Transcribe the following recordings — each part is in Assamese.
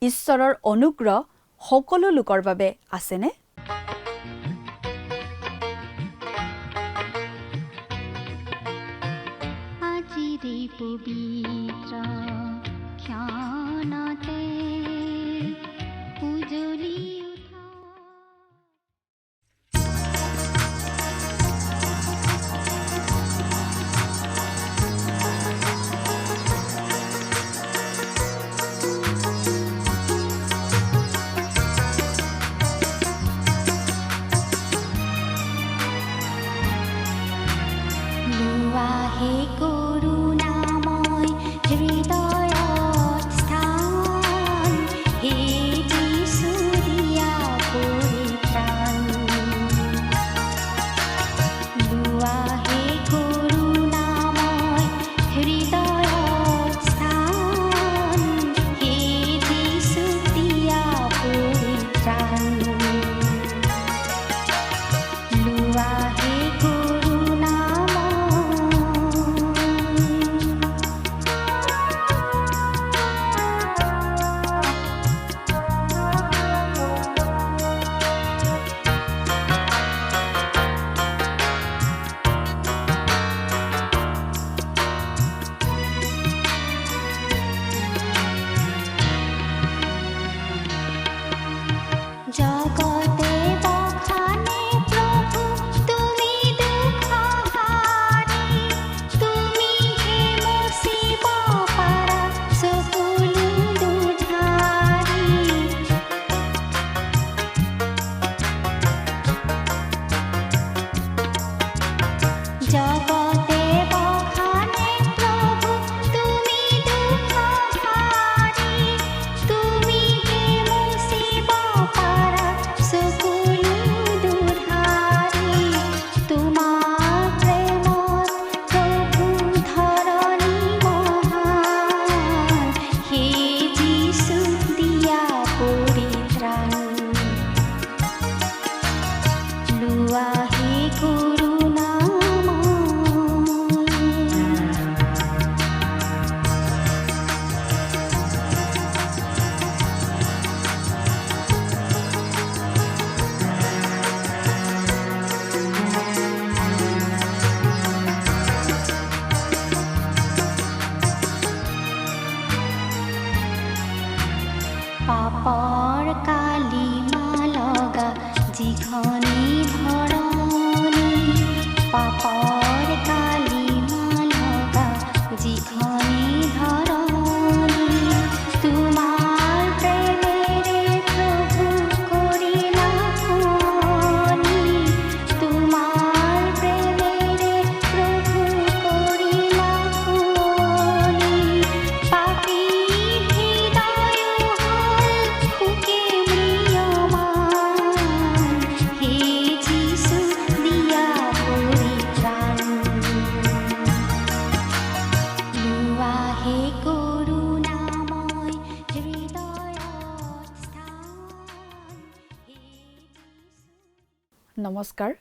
ঈশ্বৰৰ অনুগ্ৰহ সকলো লোকৰ বাবে আছেনে? আজিৰে পবিত্ৰ ক্ষণতে উজলি উঠা লোৱা হে কৰোণাময় হৃদয়ত স্থান, হে যিশু দিয়া পৰিত্ৰাণ। লোৱা হে কৰোণাময় হৃদয়ত স্থান, হে যিশু দিয়া পৰিত্ৰাণ। লোৱা হে জগতে বখানে প্ৰভু তুমি দুখহাৰী, তুমি হে মুচিব পাৰা সকলো দুৰ্ধাৰী। জগতে বখানে প্ৰভু তুমি দুখহাৰী, তুমি হে মুচিব পাৰা সকলো দুৰ্ধাৰী। তোমাৰ প্ৰেমত প্ৰভু ধৰণী মহান, হে যিশু দিয়া পৰিত্ৰাণ। লোৱা হে কৰোণাময়। পাপৰ কালিমা লগা যিখনি ধৰণী, পাপৰ কালিমা লগা যিখনি ধৰণী, তোমাৰ প্ৰেমেৰে প্ৰভু কৰিলা শুৱনি, তোমাৰ প্ৰেমেৰে প্ৰভু কৰিলা শুৱনি। পাপী হৃদয়ো হ'ল সুখী ম্ৰিয়মান, হে যিশু দিয়া পৰিত্ৰাণ। লোৱা হে কৰোণাময় হৃদয়ত স্থান, হে যিশু। নমস্কাৰ,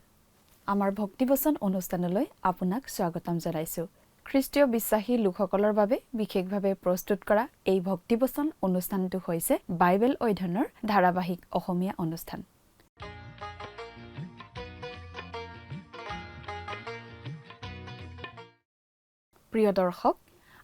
আমাৰ ভক্তিবচন অনুষ্ঠানলৈ আপোনাক স্বাগতম জনাইছোঁ। খ্ৰীষ্টীয় বিশ্বাসী লোকসকলৰ বাবে বিশেষভাৱে প্ৰস্তুত কৰা এই ভক্তিবচন অনুষ্ঠানটো হৈছে বাইবেল অধ্যয়নৰ ধাৰাবাহিক অসমীয়া অনুষ্ঠান। প্ৰিয় দৰ্শক,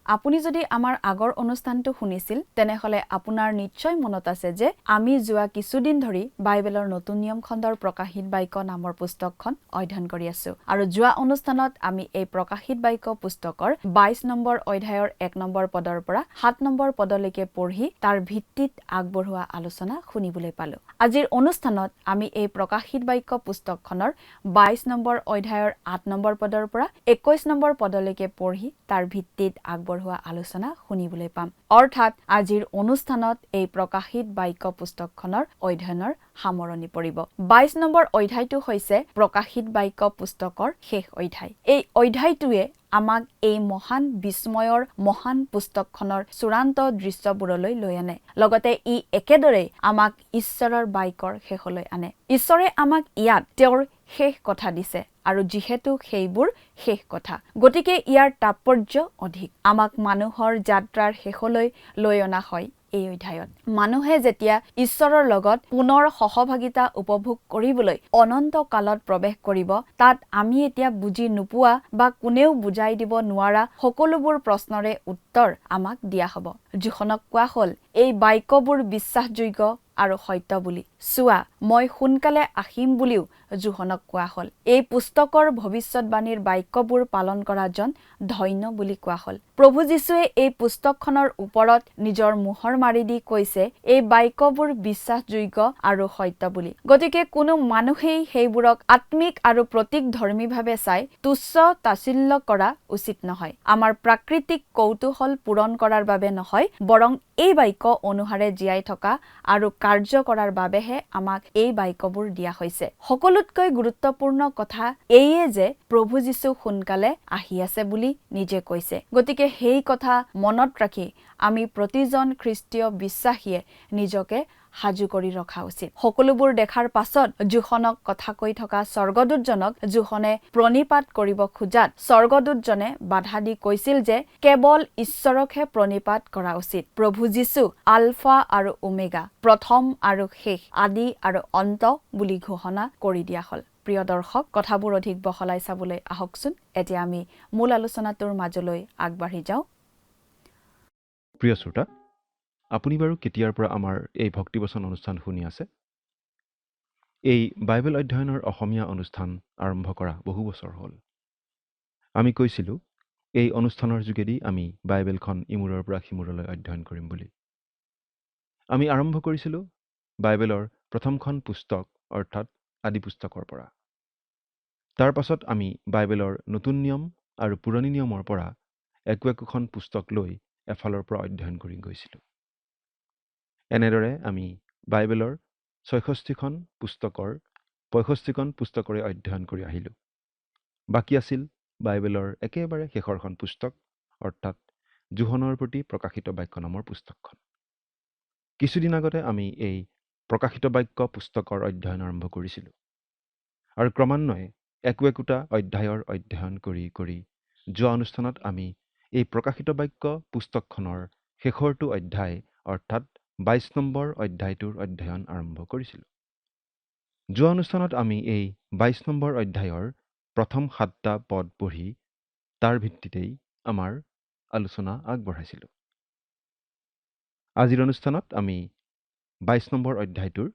আপুনি যদি আমাৰ আগৰ অনুষ্ঠানটো শুনিছিল তেনেহলে আপোনাৰ নিশ্চয় মনত আছে যে আমি যোৱা কিছুদিন ধৰি বাইবেলৰ নতুন নিয়ম খণ্ডৰ প্ৰকাশিত বাক্য নামৰ পুস্তকখন অধ্যয়ন কৰি আছো। আৰু যোৱা অনুষ্ঠানত আমি এই প্ৰকাশিত বাক্য পুস্তকৰ 22 নম্বৰ অধ্যায়ৰ 1 নম্বৰ পদৰ পৰা 7 নম্বৰ পদলৈকে পঢ়ি তাৰ ভিত্তিত আগবঢ়োৱা আলোচনা শুনিবলৈ পালো। আজিৰ অনুষ্ঠানত আমি এই প্ৰকাশিত বাক্য পুস্তকখনৰ 22 নম্বৰ অধ্যায়ৰ 8 নম্বৰ পদৰ পৰা 21 নম্বৰ পদলৈকে পঢ়ি তাৰ ভিত্তিত আগবঢ়োৱা আলোচনা শুনিবলৈ পাম। অৰ্থাৎ আজিৰ অনুষ্ঠানত এই প্ৰকাশিত বাক্য পুস্তকখনৰ অধ্যয়নৰ সামৰণি পৰিব। 22 নম্বৰ অধ্যায়টো হৈছে প্ৰকাশিত বাক্য পুস্তকৰ শেষ অধ্যায়। এই অধ্যায়টোৱে আমাক এই মহান বিস্ময়ৰ মহান পুস্তকখনৰ চূড়ান্ত দৃশ্যবোৰলৈ লৈ আনে। লগতে ই একেদৰে আমাক ঈশ্বৰৰ বাক্যৰ শেষলৈ আনে। ঈশ্বৰে আমাক ইয়াত তেওঁৰ শেষ কথা দিছে আৰু যিহেতু সেইবোৰ শেষ কথা, গতিকে ইয়াৰ তাৎপৰ্য অধিক। আমাক মানুহৰ যাত্ৰাৰ শেষলৈ লৈ অনা হয় এই অধ্যায়ত মানুহে যেতিয়া ঈশ্বৰৰ লগত পুনৰ সহভাগিতা উপভোগ কৰিবলৈ অনন্ত কালত প্ৰৱেশ কৰিব, তাত আমি এতিয়া বুজি নোপোৱা বা কোনেও বুজাই দিব নোৱাৰা সকলোবোৰ প্ৰশ্নৰে উত্তৰ আমাক দিয়া হ'ব। জোখনক কোৱা হ'ল এই বাক্যবোৰ বিশ্বাসযোগ্য আৰু সত্য বুলি। চোৱা, মই সোনকালে আহিম বুলিও জোহনক কোৱা হ'ল। এই পুস্তকৰ ভৱিষ্যতবাণীৰ বাক্যবোৰ পালন কৰাজন ধন্য বুলি কোৱা হ'ল। প্ৰভু যীশুৱে এই পুস্তকখনৰ ওপৰত নিজৰ মোহৰ মাৰি দি কৈছে এই বাক্যবোৰ বিশ্বাসযোগ্য আৰু সত্য বুলি। গতিকে কোনো মানুহেই সেইবোৰক আত্মিক আৰু প্ৰতীকধৰ্মীভাৱে চাই তুচ্ছ তাচ্ছিল্য কৰা উচিত নহয়। আমাৰ প্ৰাকৃতিক কৌতূহল পূৰণ কৰাৰ বাবে নহয়, বৰং এই বাক্য অনুসাৰে জীয়াই থকা আৰু কাৰ্য কৰাৰ বাবেহে আমাক এই বাক্যবোৰ দিয়া হৈছে। সকলোতকৈ গুৰুত্বপূৰ্ণ কথা এইয়ে যে প্ৰভু যীশু সোনকালে আহি আছে বুলি নিজে কৈছে। গতিকে সেই কথা মনত ৰাখি আমি প্ৰতিজন খ্ৰীষ্টীয় বিশ্বাসীয়ে নিজকে সাজু কৰি ৰখা উচিত। সকলোবোৰ দেখাৰ পাছত জোহনক কথা কৈ থকা স্বৰ্গদূতজনক জোহনে প্ৰণিপাত কৰিব খোজাত স্বৰ্গদূতজনে বাধা দি কৈছিল যে কেৱল ঈশ্বৰকহে প্ৰণিপাত কৰা উচিত। প্ৰভু যীশু আলফা আৰু ওমেগা, প্ৰথম আৰু শেষ, আদি আৰু অন্ত বুলি ঘোষণা কৰি দিয়া হ'ল। প্ৰিয় দৰ্শক, কথাবোৰ অধিক বহলাই চাবলৈ আহকচোন। এতিয়া আমি মূল আলোচনাটোৰ মাজলৈ আগবাঢ়ি যাওঁ। প্ৰিয় শ্ৰোতা, আপুনি বাৰু কেতিয়াৰ পৰা আমাৰ এই ভক্তিবচন অনুষ্ঠান শুনি আছে? এই বাইবেল অধ্যয়নৰ অসমীয়া অনুষ্ঠান আৰম্ভ কৰা বহু বছৰ হ'ল। আমি কৈছিলোঁ এই অনুষ্ঠানৰ যোগেদি আমি বাইবেলখন ইমূৰৰ পৰা সিমূৰলৈ অধ্যয়ন কৰিম বুলি। আমি আৰম্ভ কৰিছিলোঁ বাইবেলৰ প্ৰথমখন পুস্তক অৰ্থাৎ আদি পুস্তকৰ পৰা। তাৰ পাছত আমি বাইবেলৰ নতুন নিয়ম আৰু পুৰণি নিয়মৰ পৰা একোখন পুস্তক লৈ এফালৰ পৰা অধ্যয়ন কৰি গৈছিলোঁ। এনেদৰে আমি বাইবেলৰ ৬৬খন পুস্তকৰ ৬৫খন পুস্তকৰে অধ্যয়ন কৰি আহিলোঁ। বাকী আছিল বাইবেলৰ একেবাৰে শেষৰখন পুস্তক অৰ্থাৎ জোহনৰ প্ৰতি প্ৰকাশিত বাক্য নামৰ পুস্তকখন। কিছুদিন আগতে আমি এই প্ৰকাশিত বাক্য পুস্তকৰ অধ্যয়ন আৰম্ভ কৰিছিলোঁ আৰু ক্ৰমান্বয়ে একোটা অধ্যায়ৰ অধ্যয়ন কৰি কৰি যোৱা অনুষ্ঠানত আমি এই প্ৰকাশিত বাক্য পুস্তকখনৰ শেষৰটো অধ্যায় অৰ্থাৎ ২২ নম্বৰ অধ্যায়টোৰ অধ্যয়ন আৰম্ভ কৰিছিলোঁ। যোৱা অনুষ্ঠানত আমি এই ২২ নম্বৰ অধ্যায়ৰ প্ৰথম ৭টা পদ পঢ়ি তাৰ ভিত্তিতেই আমাৰ আলোচনা আগবঢ়াইছিলোঁ। আজিৰ অনুষ্ঠানত আমি ২২ নম্বৰ অধ্যায়টোৰ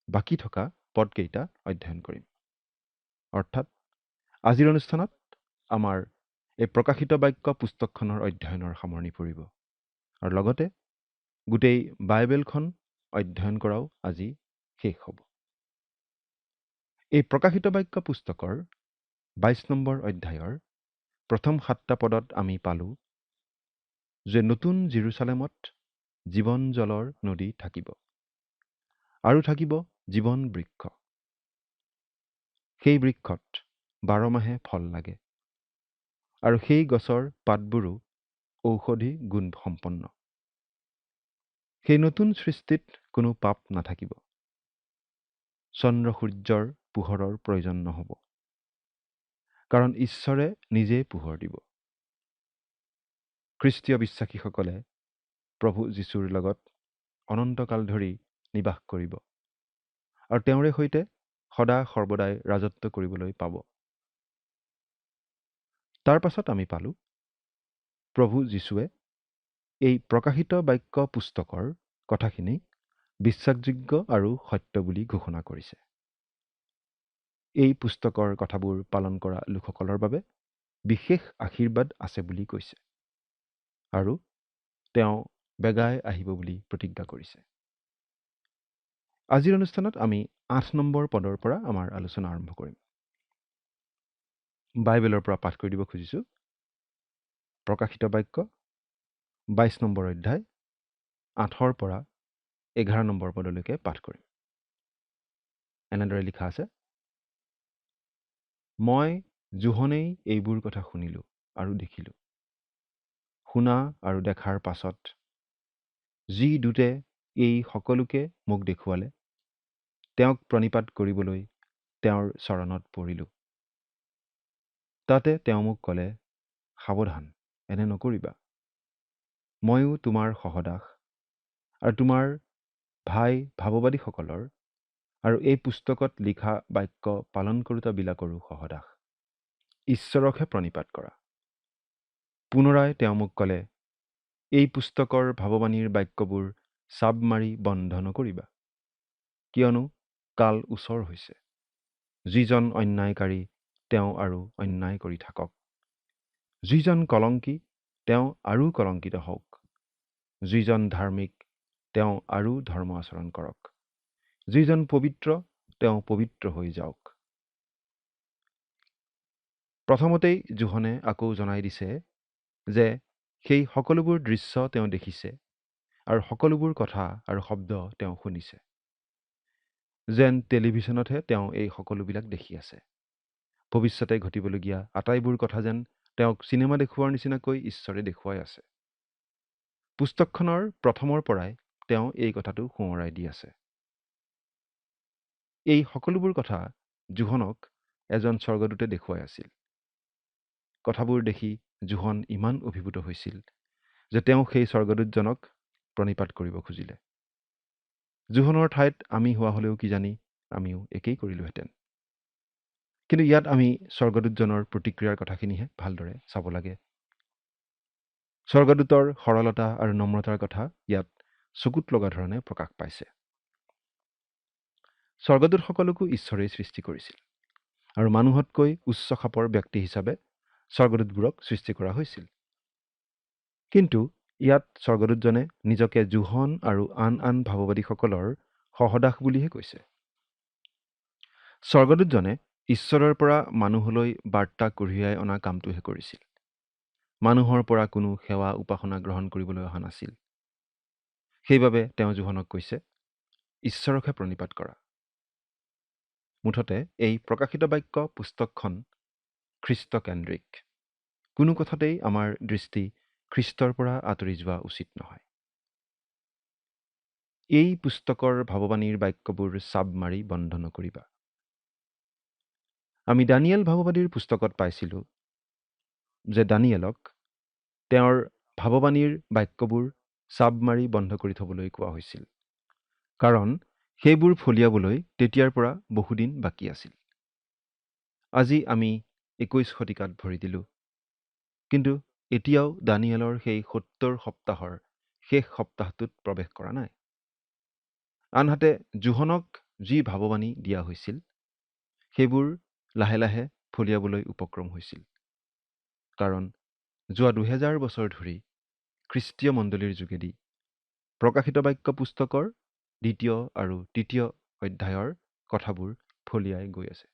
বাকী থকা পদকেইটা অধ্যয়ন কৰিম। অৰ্থাৎ আজিৰ অনুষ্ঠানত আমাৰ এই প্ৰকাশিত বাক্য পুস্তকখনৰ অধ্যয়নৰ সামৰণি পৰিব আৰু লগতে গোটেই বাইবেলখন অধ্যয়ন কৰাও আজি শেষ হ'ব। এই প্ৰকাশিত বাক্য পুস্তকৰ ২২ নম্বৰ অধ্যায়ৰ প্ৰথম ৭টা পদত আমি পালোঁ যে নতুন জেৰুচালেমত জীৱন জলৰ নদী থাকিব আৰু থাকিব জীৱন বৃক্ষ। সেই বৃক্ষত ১২ মাহে ফল লাগে আৰু সেই গছৰ পাতবোৰো ঔষধি গুণ সম্পন্ন। সেই নতুন সৃষ্টিত কোনো পাপ নাথাকিব। চন্দ্ৰ সূৰ্যৰ পোহৰৰ প্ৰয়োজন নহ'ব, কাৰণ ঈশ্বৰে নিজেই পোহৰ দিব। খ্ৰীষ্টীয় বিশ্বাসীসকলে প্ৰভু যীশুৰ লগত অনন্তকাল ধৰি নিবাস কৰিব আৰু তেওঁৰে সৈতে সদা সৰ্বদাই ৰাজত্ব কৰিবলৈ পাব। তাৰ পাছত আমি পালোঁ প্ৰভু যীশুৱে এই প্ৰকাশিত বাক্য পুস্তকৰ কথাখিনি বিশ্বাসযোগ্য আৰু সত্য বুলি ঘোষণা কৰিছে। এই পুস্তকৰ কথাবোৰ পালন কৰা লোকসকলৰ বাবে বিশেষ আশীৰ্বাদ আছে বুলি কৈছে আৰু তেওঁ বেগাই আহিব বুলি প্ৰতিজ্ঞা কৰিছে। আজিৰ অনুষ্ঠানত আমি ৮ নম্বৰ পদৰ পৰা আমাৰ আলোচনা আৰম্ভ কৰিম। বাইবেলৰ পৰা পাঠ কৰি দিব খুজিছোঁ। প্ৰকাশিত বাক্য ২২ নম্বৰ অধ্যায় ৮ৰ পৰা ১১ নম্বৰ পদলৈকে পাঠ কৰিম। এনেদৰে লিখা আছে, মই জোহনেই এইবোৰ কথা শুনিলোঁ আৰু দেখিলোঁ। শুনা আৰু দেখাৰ পাছত যি দূতে এই সকলোকে মোক দেখুৱালে, তেওঁক প্ৰণিপাত কৰিবলৈ তেওঁৰ চৰণত পৰিলোঁ। তাতে তেওঁ মোক ক'লে, সাৱধান, এনে নকৰিবা। ময়ো তোমাৰ সহদাস আৰু তোমাৰ ভাই ভাৱবাদীসকলৰ আৰু এই পুস্তকত লিখা বাক্য পালন কৰোঁতাবিলাকৰো সহদাস। ঈশ্বৰকহে প্ৰণিপাত কৰা। পুনৰাই তেওঁ মোক ক'লে, এই পুস্তকৰ ভাৱবাণীৰ বাক্যবোৰ চাব মাৰি বন্ধ নকৰিবা, কিয়নো কাল ওচৰ হৈছে। যিজন অন্যায়কাৰী তেওঁ আৰু অন্যায় কৰি থাকক। যিজন কলংকী তেওঁ আৰু কলংকিত হওক। যিজন ধাৰ্মিক তেওঁ আৰু ধৰ্ম আচৰণ কৰক। যিজন পবিত্ৰ তেওঁ পবিত্ৰ হৈ যাওক। প্ৰথমতেই জোহনে আকৌ জনাই দিছে যে সেই সকলোবোৰ দৃশ্য তেওঁ দেখিছে আৰু সকলোবোৰ কথা আৰু শব্দ তেওঁ শুনিছে। যেন টেলিভিছনতহে তেওঁ এই সকলোবিলাক দেখি আছে। ভৱিষ্যতে ঘটিবলগীয়া আটাইবোৰ কথা যেন তেওঁক চিনেমা দেখুওৱাৰ নিচিনাকৈ ঈশ্বৰে দেখুৱাই আছে। পুস্তকখনৰ প্ৰথমৰ পৰাই তেওঁ এই কথাটো সোঁৱৰাই দি আছে। এই সকলোবোৰ কথা জোহনক এজন স্বৰ্গদূতে দেখুৱাই আছিল। কথাবোৰ দেখি জোহন ইমান অভিভূত হৈছিল যে তেওঁ সেই স্বৰ্গদূতজনক প্ৰণিপাত কৰিব খুজিলে। জোহনৰ ঠাইত আমি হোৱা হ'লেও কিজানি আমিও একেই কৰিলোহেঁতেন। কিন্তু ইয়াত আমি স্বৰ্গদূতজনৰ প্ৰতিক্ৰিয়াৰ কথাখিনিহে ভালদৰে চাব লাগে। স্বৰ্গদূতৰ সৰলতা আৰু নম্ৰতাৰ কথা ইয়াত চকুত লগা ধৰণে প্ৰকাশ পাইছে। স্বৰ্গদূতসকলকো ঈশ্বৰেই সৃষ্টি কৰিছিল আৰু মানুহতকৈ উচ্চ খাপৰ ব্যক্তি হিচাপে স্বৰ্গদূতবোৰক সৃষ্টি কৰা হৈছিল। কিন্তু ইয়াত স্বৰ্গদূতজনে নিজকে জোহন আৰু আন আন ভাৱবাদীসকলৰ সহদাস বুলিহে কৈছে। স্বৰ্গদূতজনে ঈশ্বৰৰ পৰা মানুহলৈ বাৰ্তা কঢ়িয়াই অনা কামটোহে কৰিছিল। মানুহৰ পৰা কোনো সেৱা উপাসনা গ্ৰহণ কৰিবলৈ অহা নাছিল। সেইবাবে তেওঁ জোহনক কৈছে, ঈশ্বৰকহে প্ৰণিপাত কৰা। মুঠতে এই প্ৰকাশিত বাক্য পুস্তকখন খ্ৰীষ্টকেন্দ্ৰিক। কোনো কথাতেই আমাৰ দৃষ্টি খ্ৰীষ্টৰ পৰা আঁতৰি যোৱা উচিত নহয়। এই পুস্তকৰ ভাৱবাণীৰ বাক্যবোৰ চাব মাৰি বন্ধ নকৰিবা। আমি দানিয়েল ভাৱবাদীৰ পুস্তকত পাইছিলোঁ যে দানিয়েলক তেওঁৰ ভাৱবাণীৰ বাক্যবোৰ চাব মাৰি বন্ধ কৰি থবলৈ কোৱা হৈছিল, কাৰণ সেইবোৰ ফলিয়াবলৈ তেতিয়াৰ পৰা বহুদিন বাকী আছিল। আজি আমি 21 শতিকাত ভৰি দিলোঁ, কিন্তু এতিয়াও দানিয়েলৰ সেই 70 সপ্তাহৰ শেষ সপ্তাহটোত প্ৰৱেশ কৰা নাই। আনহাতে জোহনক যি ভাৱবাণী দিয়া হৈছিল সেইবোৰ লাহে লাহে ফলিয়াবলৈ উপক্ৰম হৈছিল, কাৰণ যোৱা 2000 বছৰ ধৰি খ্ৰীষ্টীয় মণ্ডলীৰ যোগেদি প্ৰকাশিত বাক্য পুস্তকৰ 2য় আৰু 3য় অধ্যায়ৰ কথাবোৰ ফলিয়াই গৈ আছে।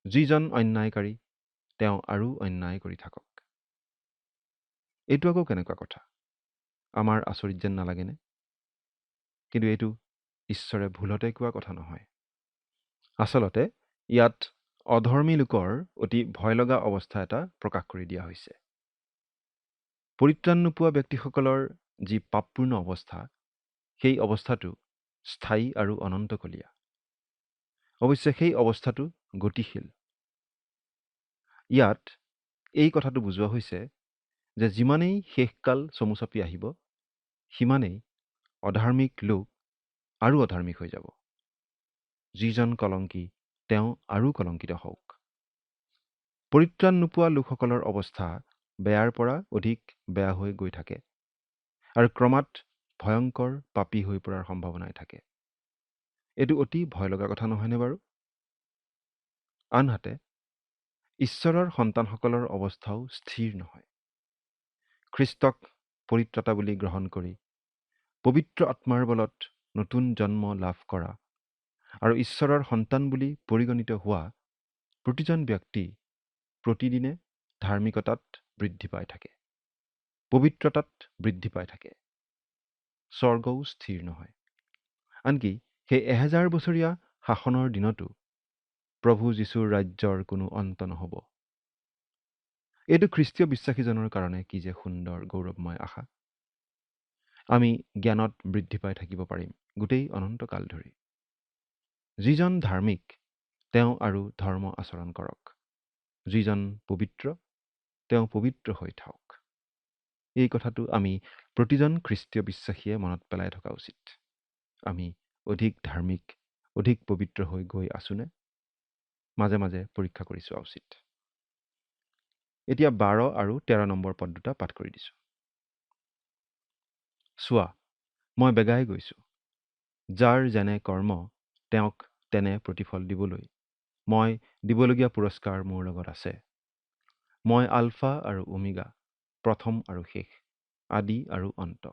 যিজন অন্যায়কাৰী তেওঁ আৰু অন্যায় কৰি থাকক। এইটো আকৌ কেনেকুৱা কথা? আমাৰ আচৰিত যেন নালাগেনে? কিন্তু এইটো ঈশ্বৰে ভুলতে কোৱা কথা নহয়। আচলতে ইয়াত অধৰ্মী লোকৰ অতি ভয় লগা অৱস্থা এটা প্ৰকাশ কৰি দিয়া হৈছে। পৰিত্ৰাণ নোপোৱা ব্যক্তিসকলৰ যি পাপপূৰ্ণ অৱস্থা, সেই অৱস্থাটো স্থায়ী আৰু অনন্তকলীয়া। অৱশ্যে সেই অৱস্থাটো গতিশীল। ইয়াত এই কথাটো বুজোৱা হৈছে যে যিমানেই শেষকাল চমু চাপি আহিব, সিমানেই অধাৰ্মিক লোক আৰু অধাৰ্মিক হৈ যাব। যিজন কলংকী তেওঁ আৰু কলংকিত হওক। পৰিত্ৰাণ নোপোৱা লোকসকলৰ অৱস্থা বেয়াৰ পৰা অধিক বেয়া হৈ গৈ থাকে আৰু ক্ৰমাৎ ভয়ংকৰ পাপী হৈ পৰাৰ সম্ভাৱনাই থাকে। এইটো অতি ভয় লগা কথা নহয়নে বাৰু? আনহাতে ঈশ্বৰৰ সন্তানসকলৰ অৱস্থাও স্থিৰ নহয়। খ্ৰীষ্টক পৰিত্ৰাতা বুলি গ্ৰহণ কৰি পবিত্ৰ আত্মাৰ বলত নতুন জন্ম লাভ কৰা আৰু ঈশ্বৰৰ সন্তান বুলি পৰিগণিত হোৱা প্ৰতিজন ব্যক্তি প্ৰতিদিনে ধাৰ্মিকতাত বৃদ্ধি পাই থাকে, পবিত্ৰতাত বৃদ্ধি পাই থাকে। স্বৰ্গও স্থিৰ নহয়। আনকি সেই 1000 বছৰীয়া শাসনৰ দিনতো প্ৰভু যীশুৰ ৰাজ্যৰ কোনো অন্ত নহ'ব। এইটো খ্ৰীষ্টীয় বিশ্বাসীজনৰ কাৰণে কি যে সুন্দৰ গৌৰৱময় আশা। আমি জ্ঞানত বৃদ্ধি পাই থাকিব পাৰিম গোটেই অনন্তকাল ধৰি। যিজন ধাৰ্মিক তেওঁ আৰু ধৰ্ম আচৰণ কৰক। যিজন পবিত্ৰ তেওঁ পবিত্ৰ হৈ থাকক। এই কথাটো আমি প্ৰতিজন খ্ৰীষ্টীয় বিশ্বাসীয়ে মনত পেলাই থকা উচিত। আমি অধিক ধাৰ্মিক, অধিক পবিত্ৰ হৈ গৈ আছোনে? মাজে মাজে পৰীক্ষা কৰি চোৱা উচিত। এতিয়া 12 আৰু 13 নম্বৰ পদ দুটা পাঠ কৰি দিছোঁ। চোৱা, মই বেগাই গৈছোঁ। যাৰ যেনে কৰ্ম তেওঁক তেনে প্ৰতিফল দিবলৈ মই দিবলগীয়া পুৰস্কাৰ মোৰ লগত আছে। মই আলফা আৰু ওমেগা, প্ৰথম আৰু শেষ, আদি আৰু অন্ত।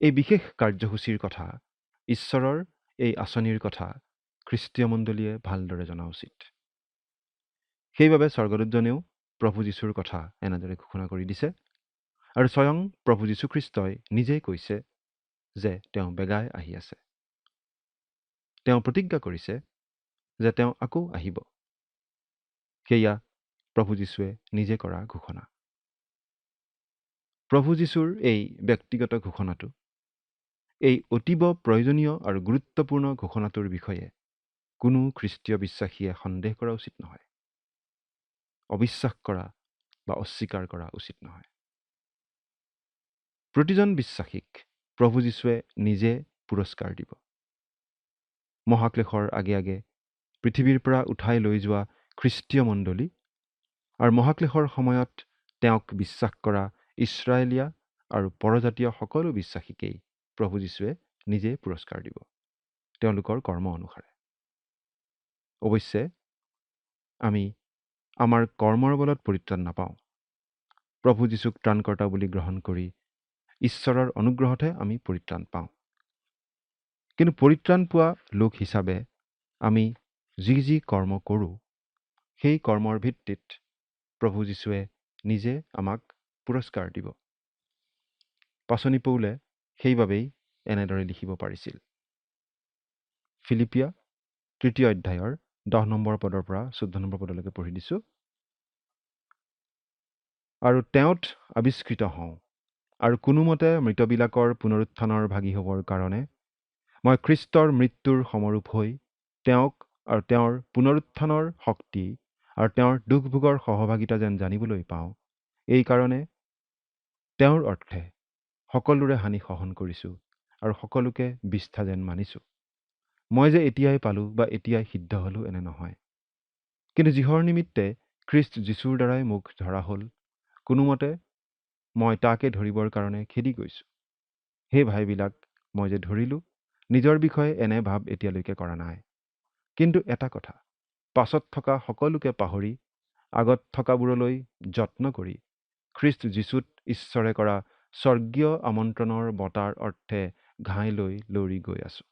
এই বিশেষ কাৰ্যসূচীৰ কথা, ঈশ্বৰৰ এই আঁচনিৰ কথা খ্ৰীষ্টীয় মণ্ডলীয়ে ভালদৰে জনা উচিত। সেইবাবে স্বৰ্গদূতজনেও প্ৰভু যীশুৰ কথা এনেদৰে ঘোষণা কৰি দিছে, আৰু স্বয়ং প্ৰভু যীশুখ্ৰীষ্টই নিজেই কৈছে যে তেওঁ বেগাই আহি আছে। তেওঁ প্ৰতিজ্ঞা কৰিছে যে তেওঁ আকৌ আহিব। সেয়া প্ৰভু যীশুৱে নিজে কৰা ঘোষণা। প্ৰভু যীশুৰ এই ব্যক্তিগত ঘোষণাটো, এই অতীব প্ৰয়োজনীয় আৰু গুৰুত্বপূৰ্ণ ঘোষণাটোৰ বিষয়ে কোনো খ্ৰীষ্টীয় বিশ্বাসীয়ে সন্দেহ কৰা উচিত নহয়, অবিশ্বাস কৰা বা অস্বীকাৰ কৰা উচিত নহয়। প্ৰতিজন বিশ্বাসীক প্ৰভু যীশুৱে নিজে পুৰস্কাৰ দিব। মহাক্লেশৰ আগে আগে পৃথিৱীৰ পৰা উঠাই লৈ যোৱা খ্ৰীষ্টীয় মণ্ডলী আৰু মহাক্লেশৰ সময়ত তেওঁক বিশ্বাস কৰা ইছৰাইলীয়া আৰু পৰজাতীয় সকলো বিশ্বাসীকেই প্ৰভু যীশুৱে নিজে পুৰস্কাৰ দিব, তেওঁলোকৰ কৰ্ম অনুসাৰে। অৱশ্যে আমি আমাৰ কৰ্মৰ বলত পৰিত্ৰাণ নাপাওঁ। প্ৰভু যীশুক ত্ৰাণকৰ্তা বুলি গ্ৰহণ কৰি ঈশ্বৰৰ অনুগ্ৰহতহে আমি পৰিত্ৰাণ পাওঁ। কিন্তু পৰিত্ৰাণ পোৱা লোক হিচাপে আমি যি যি কৰ্ম কৰোঁ, সেই কৰ্মৰ ভিত্তিত প্ৰভু যীশুৱে নিজে আমাক পুৰস্কাৰ দিব। পাচনি পৌলে সেইবাবেই এনেদৰে লিখিব পাৰিছিল। ফিলিপিয়া 3 অধ্যায়ৰ 10 নম্বৰ পদৰ পৰা 14 নম্বৰ পদলৈকে পঢ়ি দিছোঁ। আৰু তেওঁত আৱিষ্কৃত হওঁ, আৰু কোনোমতে মৃতবিলাকৰ পুনৰুত্থানৰ ভাগি হ'বৰ কাৰণে মই খ্ৰীষ্টৰ মৃত্যুৰ সমৰূপ হৈ তেওঁক আৰু তেওঁৰ পুনৰুত্থানৰ শক্তি আৰু তেওঁৰ দুখভোগৰ সহভাগিতা যেন জানিবলৈ পাওঁ। এই কাৰণে তেওঁৰ অৰ্থে সকলোৰে হানি সহন কৰিছোঁ আৰু সকলোকে বিষ্ঠা যেন মানিছোঁ। মই যে এতিয়াই পালোঁ বা এতিয়াই সিদ্ধ হ'লোঁ এনে নহয়, কিন্তু যিহৰ নিমিত্তে খ্ৰীষ্ট যীশুৰ দ্বাৰাই মোক ধৰা হ'ল, কোনোমতে মই তাকে ধৰিবৰ কাৰণে খেদি গৈছোঁ। সেই ভাইবিলাক মই যে ধৰিলোঁ, নিজৰ বিষয়ে এনে ভাৱ এতিয়ালৈকে কৰা নাই। কিন্তু এটা কথা, পাছত থকা সকলোকে পাহৰি আগত থকাবোৰলৈ যত্ন কৰি খ্ৰীষ্ট যীশুত ঈশ্বৰে কৰা স্বৰ্গীয় আমন্ত্ৰণৰ বঁটাৰ অৰ্থে ঘাই লৈ লৰি গৈ আছোঁ।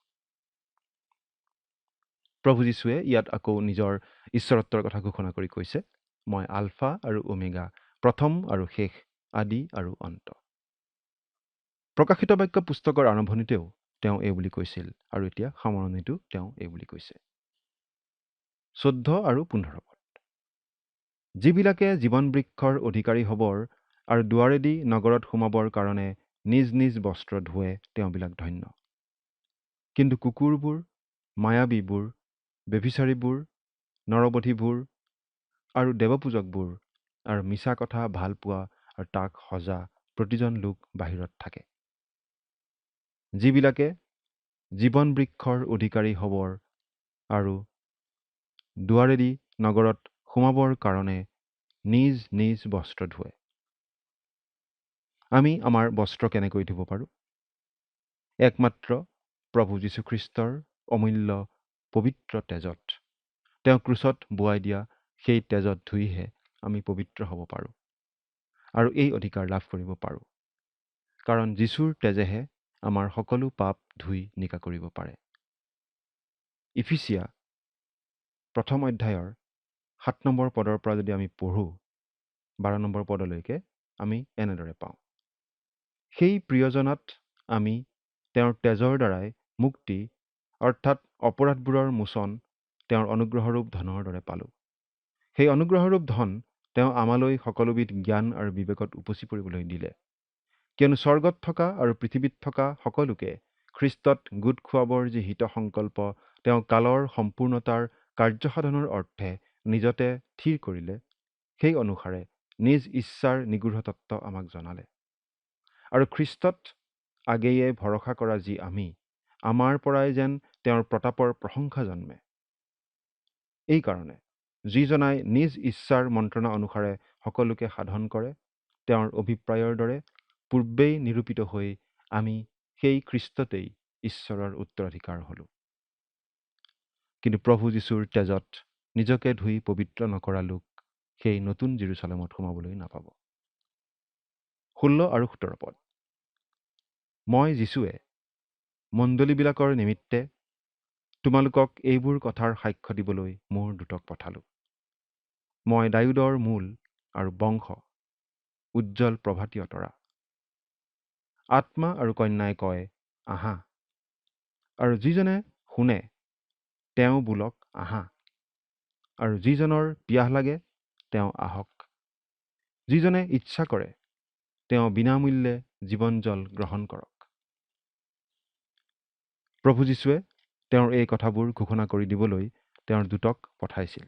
প্ৰভু যীশুৱে ইয়াত আকৌ নিজৰ ঈশ্বৰত্বৰ কথা ঘোষণা কৰি কৈছে, মই আলফা আৰু ওমেগা, প্ৰথম আৰু শেষ, আদি আৰু অন্ত। প্ৰকাশিত বাক্য পুস্তকৰ আৰম্ভণিতেও তেওঁ এই বুলি কৈছিল, আৰু এতিয়া সামৰণিতো তেওঁ এই বুলি কৈছে। 14 আৰু 15 পদ। যিবিলাকে জীৱন বৃক্ষৰ অধিকাৰী হ'বৰ আৰু দুৱাৰেদি নগৰত সোমাবৰ কাৰণে নিজ নিজ বস্ত্ৰ ধোৱে, তেওঁবিলাক ধন্য। কিন্তু কুকুৰবোৰ, মায়াবীবোৰ, ব্যভিচাৰীবোৰ, নৰবধীবোৰ আৰু দেৱপূজকবোৰ আৰু মিছা কথা ভাল পোৱা আৰু তাক সজা প্ৰতিজন লোক বাহিৰত থাকে। যিবিলাকে জীৱন বৃক্ষৰ অধিকাৰী হ'বৰ আৰু দুৱাৰেদি নগৰত সোমাবৰ কাৰণে নিজ নিজ বস্ত্ৰ ধোৱে। আমি আমাৰ বস্ত্ৰ কেনেকৈ ধুব পাৰোঁ? একমাত্ৰ প্ৰভু যীশুখ্ৰীষ্টৰ অমূল্য পবিত্ৰ তেজত, তেওঁ ক্ৰুচত বোৱাই দিয়া সেই তেজত ধুইহে আমি পবিত্ৰ হ'ব পাৰোঁ আৰু এই অধিকাৰ লাভ কৰিব পাৰোঁ। কাৰণ যীশুৰ তেজেহে আমাৰ সকলো পাপ ধুই নিকা কৰিব পাৰে। ইফিচিয়া 1 অধ্যায়ৰ 7 নম্বৰ পদৰ পৰা যদি আমি পঢ়োঁ, 12 নম্বৰ পদলৈকে আমি এনেদৰে পাওঁ। সেই প্ৰিয়জনাত আমি তেওঁৰ তেজৰ দ্বাৰাই মুক্তি, অৰ্থাৎ অপৰাধবোৰৰ মোচন তেওঁৰ অনুগ্ৰহৰূপ ধনৰ দৰে পালোঁ। সেই অনুগ্ৰহৰূপ ধন তেওঁ আমালৈ সকলোবিধ জ্ঞান আৰু বিবেকত উপচি পৰিবলৈ দিলে। কিয়নো স্বৰ্গত থকা আৰু পৃথিৱীত থকা সকলোকে খ্ৰীষ্টত গোট খুৱাবৰ যি হিত সংকল্প তেওঁ কালৰ সম্পূৰ্ণতাৰ কাৰ্যসাধনৰ অৰ্থে নিজতে থিৰ কৰিলে, সেই অনুসাৰে নিজ ইচ্ছাৰ নিগূঢ় তত্ত্ব আমাক জনালে। আৰু খ্ৰীষ্টত আগেয়ে ভৰসা কৰা যি আমি, আমাৰ পৰাই যেন তেওঁৰ প্ৰতাপৰ প্ৰশংসা জন্মে। এইকাৰণে যিজনাই নিজ ইচ্ছাৰ মন্ত্ৰণা অনুসাৰে সকলোকে সাধন কৰে, তেওঁৰ অভিপ্ৰায়ৰ দৰে পূৰ্বেই নিৰূপিত হৈ আমি সেই খ্ৰীষ্টতেই ঈশ্বৰৰ উত্তৰাধিকাৰ হলো। কিন্তু প্ৰভু যীশুৰ তেজত নিজকে ধুই পবিত্ৰ নকৰা লোক সেই নতুন জেৰুচালেমত সোমাবলৈ নাপাব। 16 আৰু 17 পদ। মই যীশুৱে মণ্ডলীবিলাকৰ নিমিত্তে তোমালোকক এইবোৰ কথাৰ সাক্ষ্য দিবলৈ মোৰ দূতক পঠালো। মই দায়ুদৰ মূল আৰু বংশ, উজ্জ্বল প্ৰভাতীয় তৰা। আত্মা আৰু কন্যাই কয়, আহা। আৰু যিজনে শুনে তেওঁ বোলক, আহা। আৰু যিজনৰ পিয়াহ লাগে তেওঁ আহক। যিজনে ইচ্ছা কৰে তেওঁ বিনামূল্যে জীৱন জল গ্ৰহণ কৰক। প্ৰভু যীশুৱে তেওঁৰ এই কথাবোৰ ঘোষণা কৰি দিবলৈ তেওঁৰ দূতক পঠাইছিল।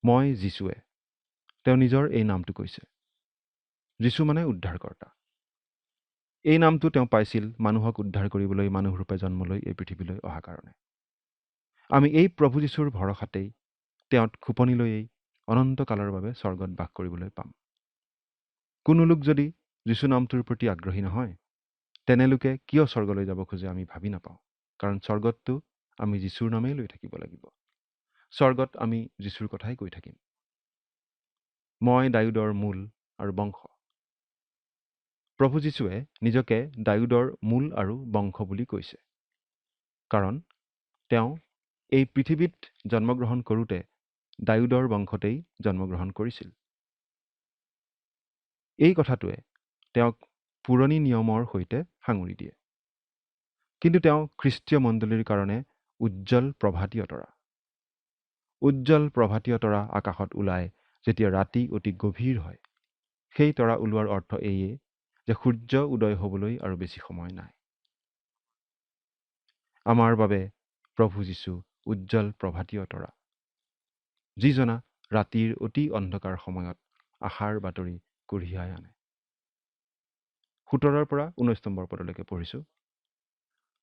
মই যীশুৱে, তেওঁ নিজৰ এই নামটো কৈছে। যীশু মানে উদ্ধাৰকৰ্তা। এই নামটো তেওঁ পাইছিল মানুহক উদ্ধাৰ কৰিবলৈ মানুহৰূপে জন্ম লৈ এই পৃথিৱীলৈ অহা কাৰণে। আমি এই প্ৰভু যীশুৰ ভৰসাতেই তেওঁত খোপনি লৈয়েই অনন্তকালৰ বাবে স্বৰ্গত বাস কৰিবলৈ পাম। কোনো লোক যদি যীশু নামটোৰ প্ৰতি আগ্ৰহী নহয়, তেনেলোকে কিয় স্বৰ্গলৈ যাব খোজে আমি ভাবি নাপাওঁ। কাৰণ স্বৰ্গতটো আমি যীশুৰ নামেই লৈ থাকিব লাগিব। স্বৰ্গত আমি যীশুৰ কথাই কৈ থাকিম। মই দায়ুদৰ মূল আৰু বংশ। প্ৰভু যীশুৱে নিজকে দায়ুদৰ মূল আৰু বংশ বুলি কৈছে। কাৰণ তেওঁ এই পৃথিৱীত জন্মগ্ৰহণ কৰোঁতে দায়ুদৰ বংশতেই জন্মগ্ৰহণ কৰিছিল। এই কথাটোৱে তেওঁক পুৰণি নিয়মৰ সৈতে সাঙুৰি দিয়ে। কিন্তু তেওঁ খ্ৰীষ্টীয় মণ্ডলীৰ কাৰণে উজ্জ্বল প্ৰভাতীয় তৰা। উজ্জ্বল প্ৰভাতীয় তৰা আকাশত ওলাই যেতিয়া ৰাতি অতি গভীৰ হয়, সেই তৰা ওলোৱাৰ অৰ্থ এইয়ে যে সূৰ্য উদয় হ'বলৈ আৰু বেছি সময় নাই। আমাৰ বাবে প্ৰভু যীশু উজ্জ্বল প্ৰভাতীয় তৰা, যিজনা ৰাতিৰ অতি অন্ধকাৰ সময়ত আশাৰ বাতৰি কঢ়িয়াই আনে। 17 পৰা 19 নম্বৰ পদলৈকে পঢ়িছো।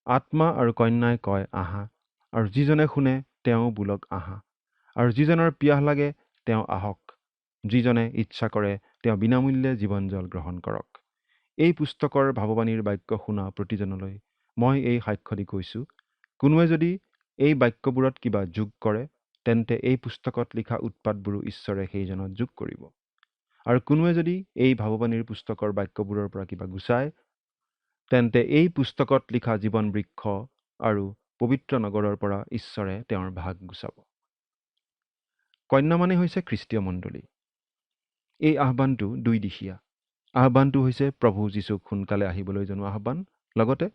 আত্মা আৰু কন্যাই কয়, আহা। আৰু যিজনে শুনে তেওঁ বোলক, আহা। আৰু যিজনৰ পিয়াহ লাগে তেওঁ আহক। যিজনে ইচ্ছা কৰে তেওঁ বিনামূল্যে জীৱন জল গ্ৰহণ কৰক। এই পুস্তকৰ ভাৱবাণীৰ বাক্য শুনা প্ৰতিজনলৈ মই এই সাক্ষ্য দি কৈছো, কোনোৱে যদি এই বাক্যবোৰত কিবা যোগ কৰে, তেন্তে এই পুস্তকত লিখা উৎপাতবোৰো ঈশ্বৰে সেইজনত যোগ কৰিব। আৰু কোনোৱে যদি এই ভাৱবাণীৰ পুস্তকৰ বাক্যবোৰৰ পৰা কিবা গুচায়, তেন্তে এই পুস্তকত লিখা জীৱন বৃক্ষ আৰু পবিত্ৰ নগৰৰ পৰা ঈশ্বৰে তেওঁৰ ভাগ গুচাব। কন্যা মানে হৈছে খ্ৰীষ্টীয় মণ্ডলী। এই আহ্বানটো দুইদিশীয়া। আহ্বানটো হৈছে প্ৰভু যীশুক সোনকালে আহিবলৈ জনোৱা আহ্বান, লগতে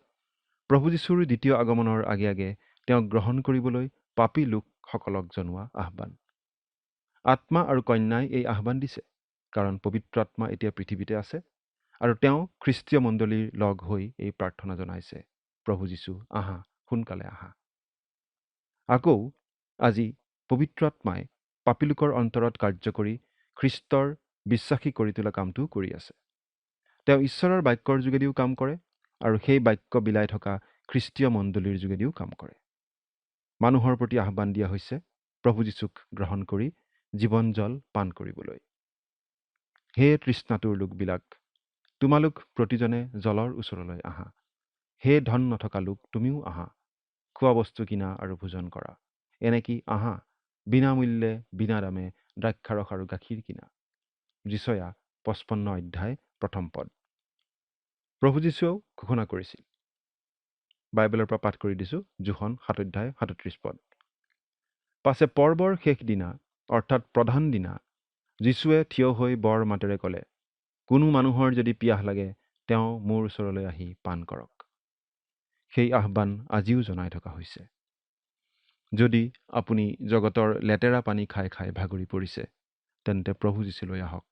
প্ৰভু যীশুৰ দ্বিতীয় আগমনৰ আগে আগে তেওঁক গ্ৰহণ কৰিবলৈ পাপী লোকসকলক জনোৱা আহ্বান। আত্মা আৰু কন্যাই এই আহ্বান দিছে, কাৰণ পবিত্ৰ আত্মা এতিয়া পৃথিৱীতে আছে আৰু তেওঁ খ্ৰীষ্টীয় মণ্ডলীৰ লগ হৈ এই প্ৰাৰ্থনা জনাইছে, প্ৰভু যীশু আহা, সোনকালে আহা। আকৌ আজি পবিত্ৰ আত্মাই পাপী লোকৰ অন্তৰত কাৰ্য কৰি খ্ৰীষ্টৰ বিশ্বাসী কৰি তোলা কামটো কৰি আছে। তেওঁ ঈশ্বৰৰ বাক্যৰ যোগেদিও কাম কৰে আৰু সেই বাক্য বিলাই থকা খ্ৰীষ্টীয় মণ্ডলীৰ যোগেদিও কাম কৰে। মানুহৰ প্ৰতি আহ্বান দিয়া হৈছে প্ৰভু যীশুক গ্ৰহণ কৰি জীৱন জল পান কৰিবলৈ। হে তৃষ্ণাতুৰ লোকবিলাক, তোমালোক প্ৰতিজনে জলৰ ওচৰলৈ আহা। হে ধন নথকা লোক, তুমিও আহা, খোৱা বস্তু কিনা আৰু ভোজন কৰা। এনেকি আহা, বিনামূল্যে বিনা দামে দ্ৰাক্ষাৰস আৰু গাখীৰ কিনা। যিচয়া 55 অধ্যায় 1 পদ। প্ৰভু যীশুৱেও ঘোষণা কৰিছিল। বাইবেলৰ পৰা পাঠ কৰি দিছো, যোহন 7 অধ্যায় 37 পদ। পাছে পৰ্বৰ শেষ দিনা, অৰ্থাৎ প্ৰধান দিনা, যীশুৱে থিয় হৈ বৰ মাতেৰে ক'লে, কোনো মানুহৰ যদি পিয়াহ লাগে তেওঁ মোৰ ওচৰলৈ আহি পান কৰক। সেই আহ্বান আজিও জনাই থকা হৈছে। যদি আপুনি জগতৰ লেতেৰা পানী খাই খাই ভাগৰি পৰিছে, তেন্তে প্ৰভু যীশুলৈ আহক,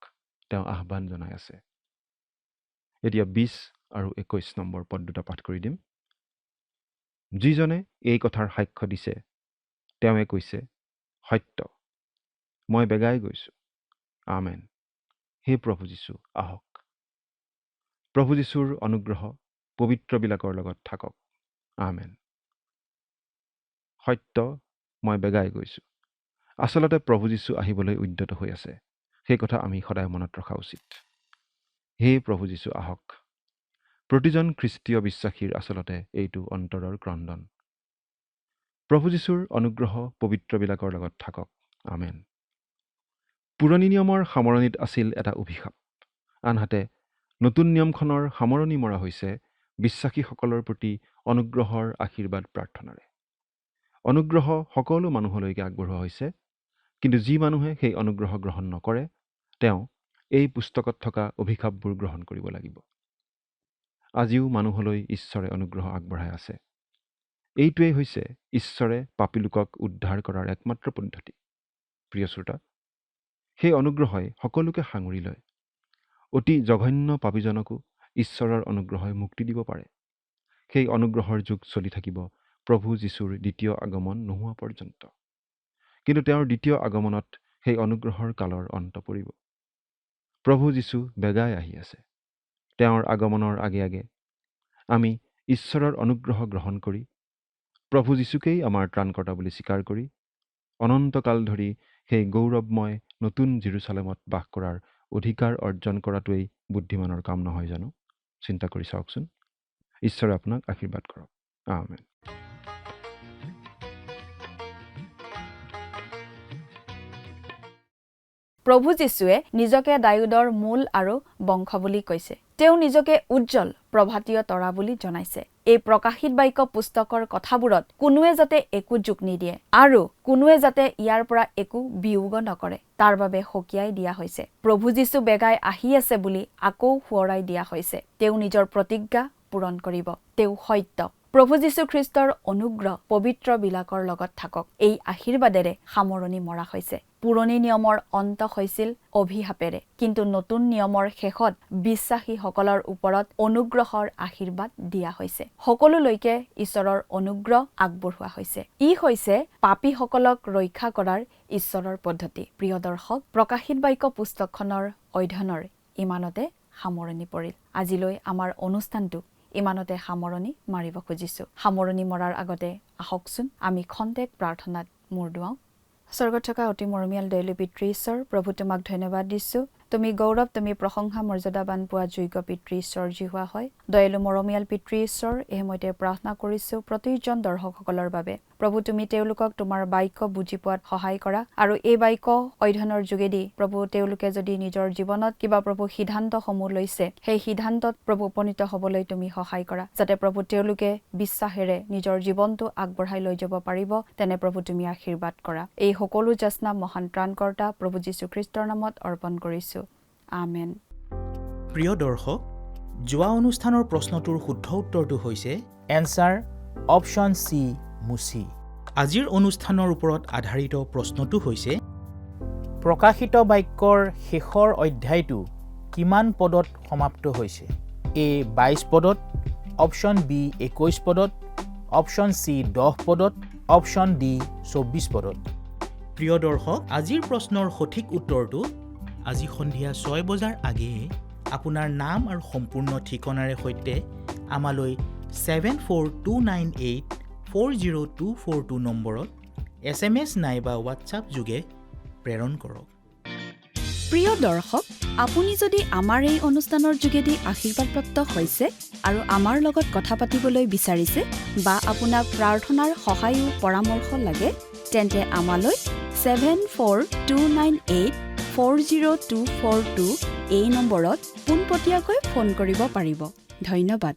তেওঁ আহ্বান জনাই আছে। এতিয়া 20 আৰু 21 নম্বৰ পদ দুটা পাঠ কৰি দিম। যিজনে এই কথাৰ সাক্ষ্য দিছে তেওঁৱে কৈছে, সত্য, মই বেগাই গৈছো। আমেন। হে প্ৰভু যীশু আহক। প্ৰভু যীশুৰ অনুগ্ৰহ পবিত্ৰবিলাকৰ লগত থাকক। আমেন। সত্য, মই বেগাই গৈছোঁ। আচলতে প্ৰভু যীশু আহিবলৈ উদ্যত হৈ আছে। সেই কথা আমি সদায় মনত ৰখা উচিত। হে প্ৰভু যীশু আহক। প্ৰতিজন খ্ৰীষ্টীয় বিশ্বাসীৰ আচলতে এইটো অন্তৰৰ ক্ৰন্দন। প্ৰভু যীশুৰ অনুগ্ৰহ পবিত্ৰবিলাকৰ লগত থাকক। আমেন। পুৰণি নিয়মৰ সামৰণিত আছিল এটা অভিশাপ, আনহাতে নতুন নিয়মখনৰ সামৰণি মৰা হৈছে বিশ্বাসীসকলৰ প্ৰতি অনুগ্ৰহৰ আশীৰ্বাদ প্ৰাৰ্থনাৰে। অনুগ্ৰহ সকলো মানুহলৈকে আগবঢ়োৱা হৈছে, কিন্তু যি মানুহে সেই অনুগ্ৰহ গ্ৰহণ নকৰে, তেওঁ এই পুস্তকত থকা অভিশাপবোৰ গ্ৰহণ কৰিব লাগিব। আজিও মানুহলৈ ঈশ্বৰে অনুগ্ৰহ আগবঢ়াই আছে। এইটোৱেই হৈছে ঈশ্বৰে পাপী লোকক উদ্ধাৰ কৰাৰ একমাত্ৰ পদ্ধতি। প্ৰিয় শ্ৰোতা, সেই অনুগ্ৰহই সকলোকে সাঙুৰি লয়। অতি জঘন্য পাপীজনকো ঈশ্বৰৰ অনুগ্ৰহই মুক্তি দিব পাৰে। সেই অনুগ্ৰহৰ যুগ চলি থাকিব প্ৰভু যীশুৰ দ্বিতীয় আগমন নোহোৱা পৰ্যন্ত। কিন্তু তেওঁৰ দ্বিতীয় আগমনত সেই অনুগ্ৰহৰ কালৰ অন্ত পৰিব। প্ৰভু যীশু বেগাই আহি আছে। তেওঁৰ আগমনৰ আগে আগে আমি ঈশ্বৰৰ অনুগ্ৰহ গ্ৰহণ কৰি প্ৰভু যীশুকেই আমাৰ ত্ৰাণকৰ্তা বুলি স্বীকাৰ কৰি অনন্তকাল ধৰি সেই গৌৰৱময় নতুন জেৰুচালেমত বাস কৰাৰ অধিকাৰ অৰ্জন কৰাটোৱেই বুদ্ধিমানৰ কাম নহয় জানো? চিন্তা কৰি চাওকচোন। ঈশ্বৰে আপোনাক আশীৰ্বাদ কৰক। আমেন। প্ৰভু যীশুৱে নিজকে দায়ুদৰ মূল আৰু বংশ বুলি কৈছে। তেওঁ নিজকে উজ্জ্বল প্ৰভাতীয় তৰা বুলি জনাইছে। এই প্ৰকাশিত বাক্য পুস্তকৰ কথাবোৰত কোনোৱে যাতে একো যোগ নিদিয়ে আৰু কোনোৱে যাতে ইয়াৰ পৰা একো বিয়োগ নকৰে, তাৰ বাবে সকীয়াই দিয়া হৈছে। প্ৰভু যীশু বেগাই আহি আছে বুলি আকৌ সোঁৱৰাই দিয়া হৈছে। তেওঁ নিজৰ প্ৰতিজ্ঞা পূৰণ কৰিব। তেওঁ সত্য। প্ৰভু যীশু খ্ৰীষ্টৰ অনুগ্ৰহ পবিত্ৰবিলাকৰ লগত থাকক। এই আশীৰ্বাদেৰে সামৰণি মৰা হৈছে। পুৰণি নিয়মৰ অন্ত হৈছিল অভিশাপেৰে, কিন্তু নতুন নিয়মৰ শেষত বিশ্বাসীসকলৰ ওপৰত অনুগ্ৰহৰ আশীৰ্বাদ দিয়া হৈছে। সকলোলৈকে ঈশ্বৰৰ অনুগ্ৰহ আগবঢ়োৱা হৈছে। ই হৈছে পাপীসকলক ৰক্ষা কৰাৰ ঈশ্বৰৰ পদ্ধতি। প্ৰিয় দৰ্শক, প্ৰকাশিত বাক্য পুস্তকখনৰ অধ্যয়নৰ ইমানতে সামৰণি পৰিল। আজিলৈ আমাৰ অনুষ্ঠানটো ইমানতে সামৰণি মাৰিব খুজিছো। সামৰণি মৰাৰ আগতে আহকচোন আমি খন্তেক প্ৰাৰ্থনাত মূৰ দুৱাওঁ। স্বৰ্গত থকা অতি মৰমীয়াল দয়ালু পিতৃ ঈশ্বৰ, প্ৰভু তোমাক ধন্যবাদ দিছো। তুমি গৌৰৱ, তুমি প্ৰশংসা মৰ্যাদাবান পোৱা যোগ্য পিতৃ ঈশ্বৰ যি হোৱা হয়। দয়ালু মৰমীয়াল পিতৃ ঈশ্বৰ, এই সময়তে প্ৰাৰ্থনা কৰিছো প্ৰতিজন দৰ্শকসকলৰ বাবে। প্ৰভু, তুমি তেওঁলোকক তোমাৰ বাক্য বুজি পোৱাত সহায় কৰা আৰু এই বাক্য অধ্যয়নৰ যোগেদি প্ৰভু তেওঁলোকে যদি নিজৰ জীৱনত কিবা প্ৰভু সিদ্ধান্তসমূহ লৈছে, সেই সিদ্ধান্তত প্ৰভু উপনীত হ'বলৈ তুমি সহায় কৰা, যাতে প্ৰভু তেওঁলোকে বিশ্বাসেৰে নিজৰ জীৱনটো আগবঢ়াই লৈ যাব পাৰিব। তেনে প্ৰভু তুমি আশীৰ্বাদ কৰা। এই সকলো যাচনা মহান ত্ৰাণকৰ্তা প্ৰভু যীশুখ্ৰীষ্টৰ নামত অৰ্পণ কৰিছো। আমেন। প্ৰিয় দৰ্শক, যোৱা অনুষ্ঠানৰ প্ৰশ্নটোৰ শুদ্ধ উত্তৰটো হৈছে এনচাৰ অপশ্যন চি, মুচি। আজিৰ অনুষ্ঠানৰ ওপৰত আধাৰিত প্ৰশ্নটো হৈছে প্ৰকাশিত বাক্যৰ শেষৰ অধ্যায়টো কিমান পদত সমাপ্ত হৈছে? এ 22 পদত, অপশ্যন বি 21 পদত, অপশ্যন চি 10 পদত, অপশ্যন ডি 24 পদত। প্ৰিয় দৰ্শক, আজিৰ প্ৰশ্নৰ সঠিক উত্তৰটো আজি সন্ধিয়া 6 বজাৰ আগেয়ে আপোনাৰ নাম আৰু সম্পূৰ্ণ ঠিকনাৰে সৈতে আমালৈ 7429840242 নম্বৰত SMS নাইবা হোৱাটছআপ যোগে প্ৰেৰণ কৰক। প্ৰিয় দৰ্শক, আপুনি যদি আমাৰ এই অনুষ্ঠানৰ যোগেদি আশীৰ্বাদপ্ৰাপ্ত হৈছে আৰু আমাৰ লগত কথা পাতিবলৈ বিচাৰিছে বা আপোনাক প্ৰাৰ্থনাৰ সহায়ো পৰামৰ্শ লাগে, তেন্তে আমালৈ 7429840242 এই নম্বৰত পোনপটীয়াকৈ ফোন কৰিব পাৰিব। ধন্যবাদ।